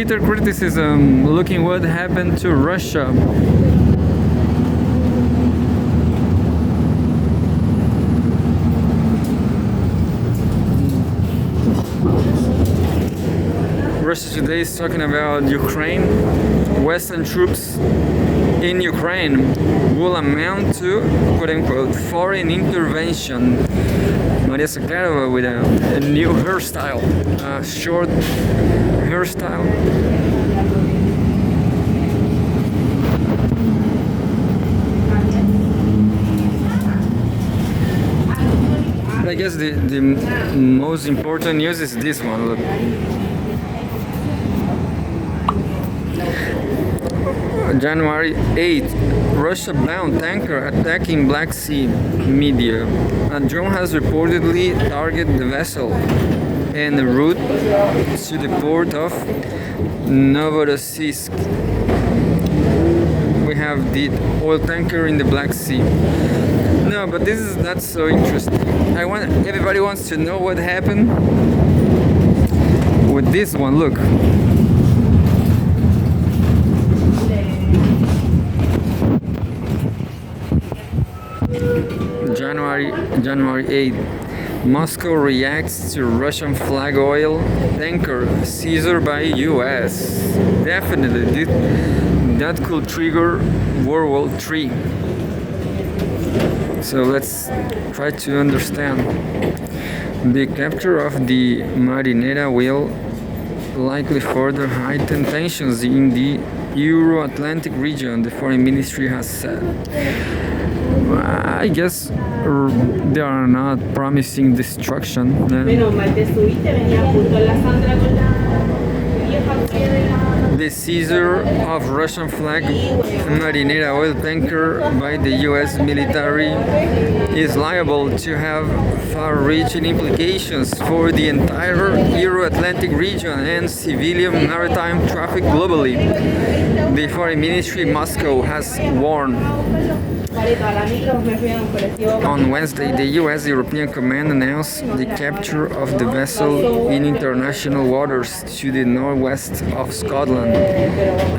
Twitter criticism, looking what happened to Russia. Russia Today is talking about Ukraine. Western troops in Ukraine will amount to, quote-unquote, foreign intervention. Maria Zakharova with a new hairstyle, a short hairstyle. I guess the most important news is this one. Look. January 8th, Russia-bound tanker attacking Black Sea. Media. A drone has reportedly targeted the vessel en route to the port of Novorossiysk. We have the oil tanker in the Black Sea. No, but this is not so interesting. Everybody wants to know what happened with this one. Look. January 8th, Moscow reacts to Russian flag oil tanker seized by US. Definitely, that could trigger World War III. So let's try to understand. The capture of the Marinera will likely further heighten tensions in the Euro-Atlantic region, the foreign ministry has said. I guess they are not promising destruction. The seizure of Russian flag Marinera oil tanker by the US military is liable to have far-reaching implications for the entire Euro-Atlantic region and civilian maritime traffic globally. The Foreign Ministry in Moscow has warned. On Wednesday, the US European Command announced the capture of the vessel in international waters to the northwest of Scotland.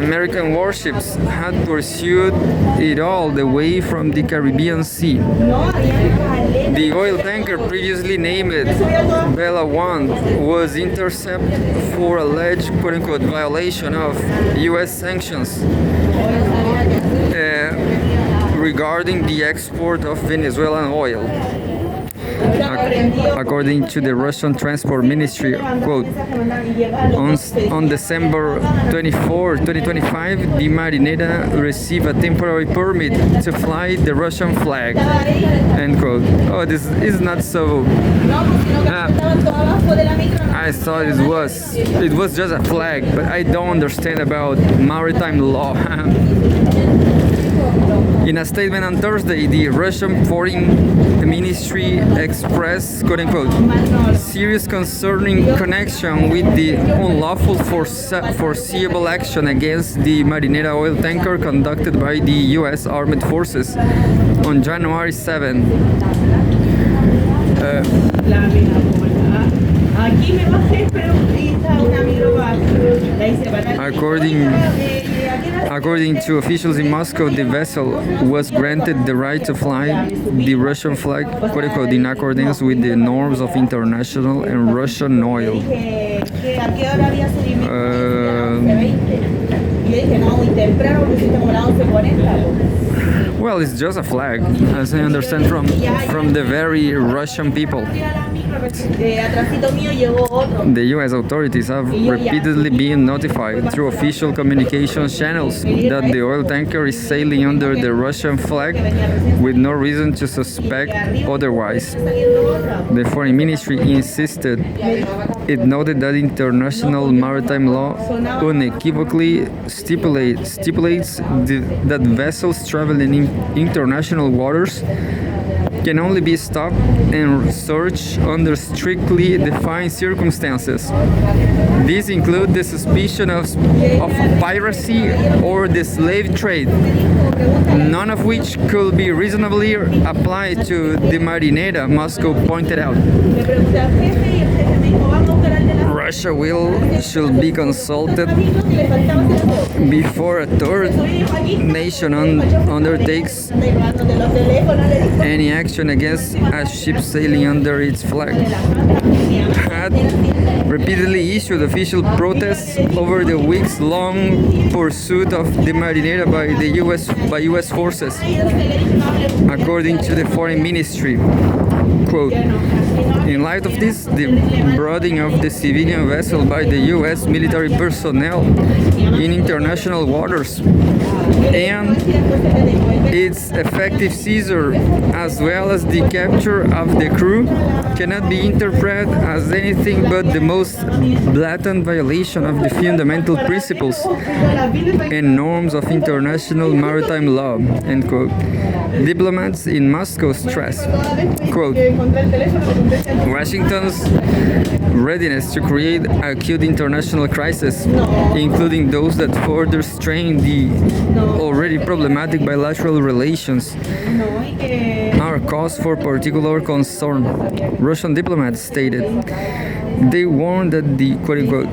American warships had pursued it all the way from the Caribbean Sea. The oil tanker, previously named Bella 1, was intercepted for alleged quote-unquote violation of US sanctions regarding the export of Venezuelan oil. According to the Russian Transport Ministry, quote, on December 24, 2025, the Marinera received a temporary permit to fly the Russian flag, end quote. Oh, this is not so... I thought it was just a flag, but I don't understand about maritime law. In a statement on Thursday, the Russian Foreign Ministry expressed, quote-unquote, serious concerning connection with the unlawful foreseeable action against the Marinera oil tanker conducted by the U.S. Armed Forces on January 7. According to officials in Moscow, the vessel was granted the right to fly the Russian flag, quote-unquote, in accordance with the norms of international and Russian oil. Well, it's just a flag, as I understand from the very Russian people. The U.S. authorities have repeatedly been notified through official communication channels that the oil tanker is sailing under the Russian flag with no reason to suspect otherwise. The Foreign Ministry insisted. It noted that international maritime law unequivocally stipulates that vessels traveling in international waters can only be stopped and searched under strictly defined circumstances. These include the suspicion of piracy or the slave trade, none of which could be reasonably applied to the Marinera, Moscow pointed out. Russia should be consulted before a third nation undertakes any action against a ship sailing under its flag. Had repeatedly issued official protests over the weeks-long pursuit of the Marinera by U.S. forces, according to the Foreign Ministry. Quote, in light of this, the boarding of the civilian vessel by the U.S. military personnel in international waters and its effective seizure, as well as the capture of the crew, cannot be interpreted as anything but the most blatant violation of the fundamental principles and norms of international maritime law. End quote. Diplomats in Moscow stress, quote, Washington's readiness to create acute international crises, including those that further strain the already problematic bilateral relations, are cause for particular concern, Russian diplomats stated. They warned that the quote-unquote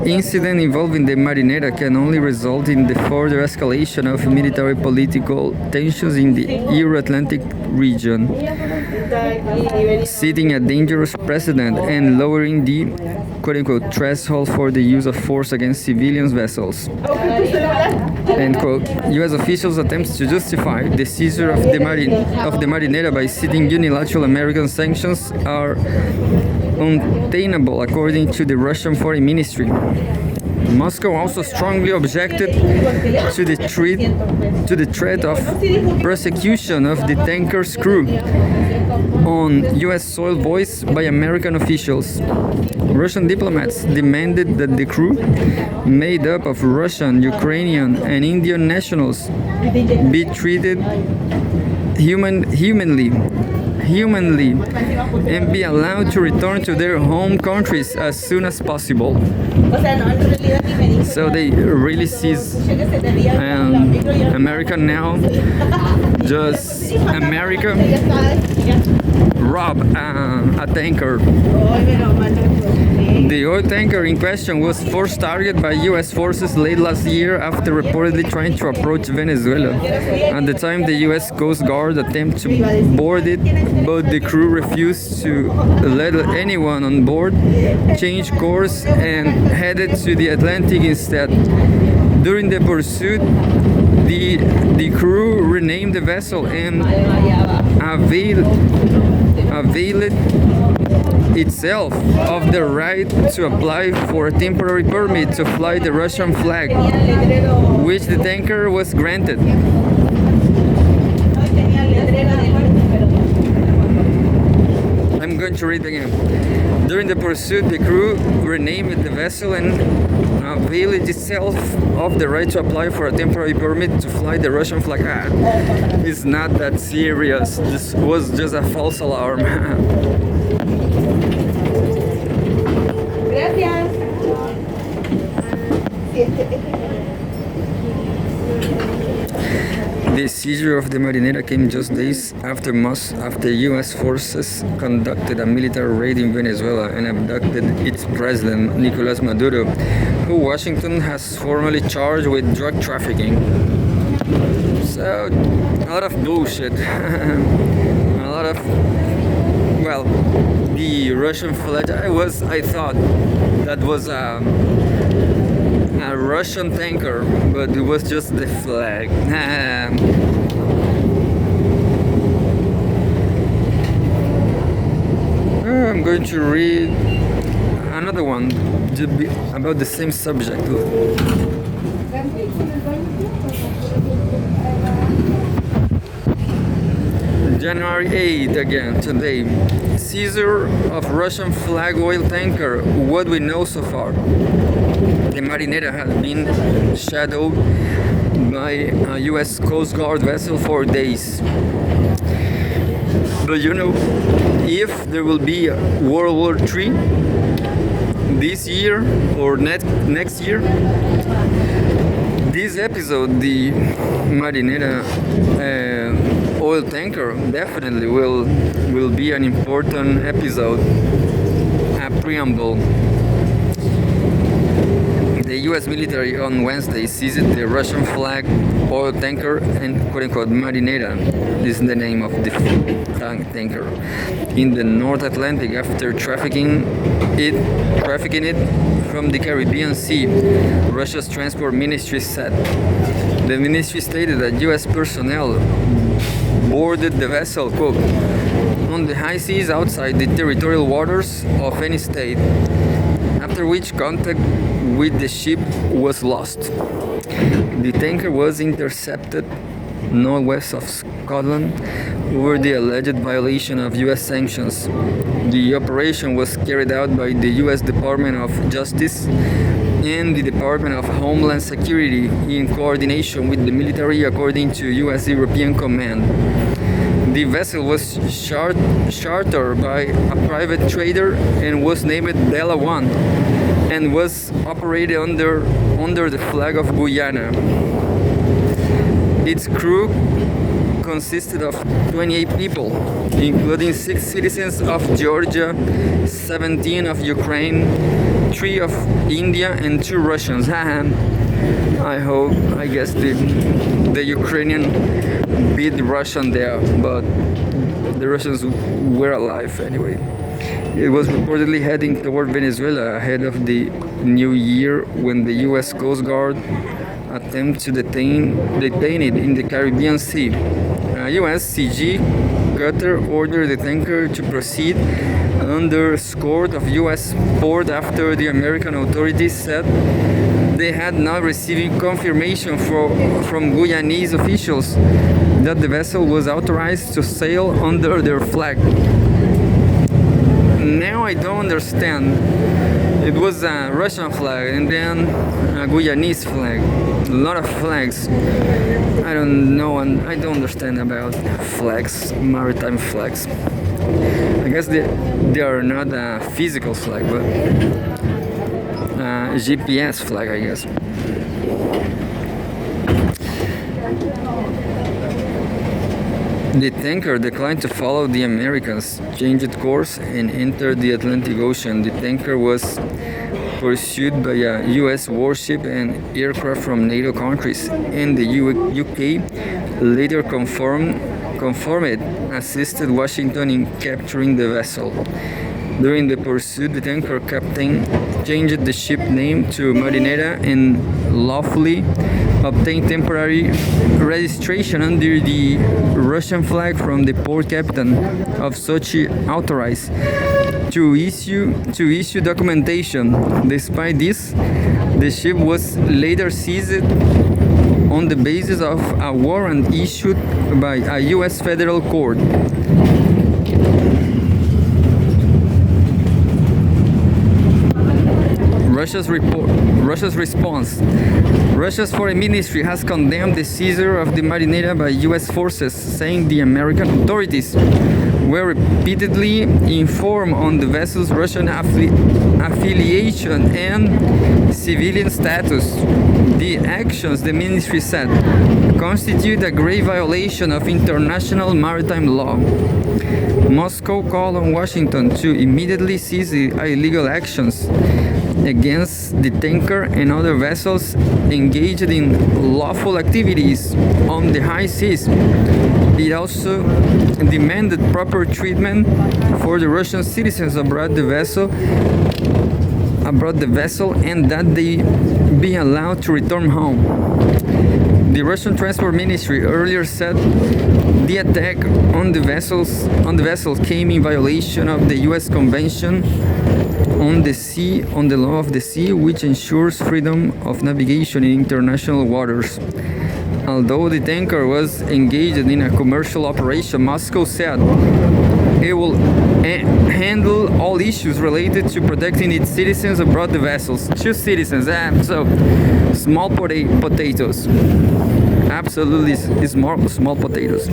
incident involving the Marinera can only result in the further escalation of military political tensions in the Euro-Atlantic region, setting a dangerous precedent and lowering the quote-unquote threshold for the use of force against civilian vessels. End quote. U.S. officials attempts to justify the seizure of the Marinera by citing unilateral American sanctions are untenable, according to the Russian Foreign Ministry. Moscow also strongly objected to the threat of prosecution of the tanker's crew on U.S. soil voiced by American officials. Russian diplomats demanded that the crew, made up of Russian, Ukrainian, and Indian nationals, be treated humanly and be allowed to return to their home countries as soon as possible. So they really sees America now, just America rob a tanker. The oil tanker in question was first targeted by U.S. forces late last year after reportedly trying to approach Venezuela. At the time, the U.S. Coast Guard attempted to board it, but the crew refused to let anyone on board, changed course, and headed to the Atlantic instead. During the pursuit, the crew renamed the vessel and availed itself of the right to apply for a temporary permit to fly the Russian flag, which the tanker was granted. I'm going to read again. During the pursuit, the crew renamed the vessel and availed itself of the right to apply for a temporary permit to fly the Russian flag. It's not that serious. This was just a false alarm. The seizure of the Marinera came just days after U.S. forces conducted a military raid in Venezuela and abducted its president, Nicolás Maduro, who Washington has formally charged with drug trafficking. So, a lot of bullshit. A lot of, well, the Russian flag, I thought that was a Russian tanker, but it was just the flag. I'm going to read another one about the same subject. January 8th again, today. Seizure of Russian flag oil tanker. What we know so far. The Marinera has been shadowed by a U.S. Coast Guard vessel for days. But you know, if there will be a World War III this year or next year, this episode, the Marinera oil tanker, definitely will be an important episode, a preamble. U.S. military on Wednesday seized the Russian flag oil tanker and quote-unquote Marinera, this is the name of the tanker, in the North Atlantic after trafficking it from the Caribbean Sea, Russia's transport ministry said. The ministry stated that U.S. personnel boarded the vessel, quote, on the high seas outside the territorial waters of any state, after which contact with the ship was lost. The tanker was intercepted northwest of Scotland over the alleged violation of U.S. sanctions. The operation was carried out by the U.S. Department of Justice and the Department of Homeland Security in coordination with the military, according to U.S. European Command. The vessel was chartered by a private trader and was named Bella One and was operated under the flag of Guyana. Its crew consisted of 28 people, including 6 citizens of Georgia, 17 of Ukraine, 3 of India, and 2 Russians. I guess the Ukrainian beat the Russian there, but the Russians were alive anyway. It was reportedly heading toward Venezuela ahead of the new year when the U.S. Coast Guard attempted to detain it in the Caribbean Sea. A USCG cutter ordered the tanker to proceed under escort of U.S. port after the American authorities said they had not received confirmation from Guyanese officials that the vessel was authorized to sail under their flag. Now I don't understand. It was a Russian flag and then a Guyanese flag. A lot of flags. I don't know and I don't understand about flags, maritime flags. I guess they are not a physical flag, but a GPS flag, I guess. The tanker declined to follow the Americans, changed course, and entered the Atlantic Ocean. The tanker was pursued by a U.S. warship and aircraft from NATO countries, and the UK later confirmed assisted Washington in capturing the vessel. During the pursuit, the tanker captain changed the ship name to Marinera and lawfully obtained temporary registration under the Russian flag from the port captain of Sochi, authorized to issue documentation. Despite this, the ship was later seized on the basis of a warrant issued by a U.S. federal court. Russia's response. Russia's foreign ministry has condemned the seizure of the Marinera by U.S. forces, saying the American authorities were repeatedly informed on the vessel's Russian affiliation and civilian status. The actions, the ministry said, constitute a grave violation of international maritime law. Moscow called on Washington to immediately cease illegal actions against the tanker and other vessels engaged in lawful activities on the high seas. It also demanded proper treatment for the Russian citizens aboard the vessel and that they be allowed to return home. The Russian Transport Ministry earlier said the attack on the vessel came in violation of the U.S. Convention on the law of the sea, which ensures freedom of navigation in international waters. Although the tanker was engaged in a commercial operation, Moscow said it will handle all issues related to protecting its citizens aboard the vessels. 2 citizens, so small potatoes. Absolutely small potatoes.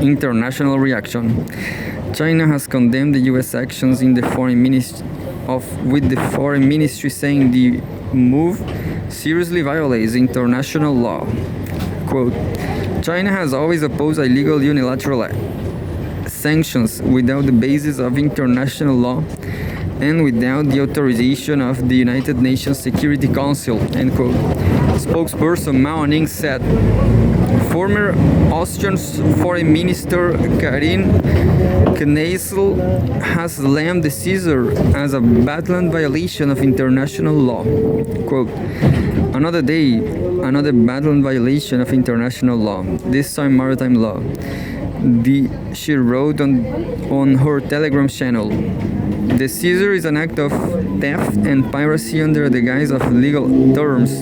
International reaction. China has condemned the U.S. actions in the with the foreign ministry saying the move seriously violates international law. Quote, China has always opposed illegal unilateral sanctions without the basis of international law and without the authorization of the United Nations Security Council, end quote. Spokesperson Mao Ning said. Former Austrian Foreign Minister Karin Kneißl has slammed the seizure as a blatant violation of international law. Quote, another day, another blatant violation of international law, this time maritime law, she wrote on her Telegram channel. The seizure is an act of theft and piracy under the guise of legal terms.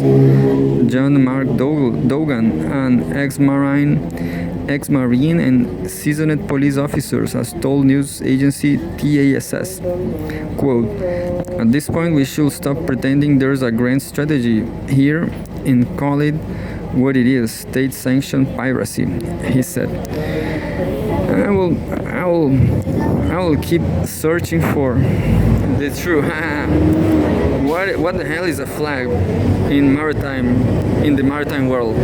John Mark Dogan, an ex-Marine and seasoned police officer, has told news agency TASS, quote, at this point we should stop pretending there's a grand strategy here and call it what it is, state-sanctioned piracy, he said. I will keep searching for the truth. What the hell is a flag in the maritime world?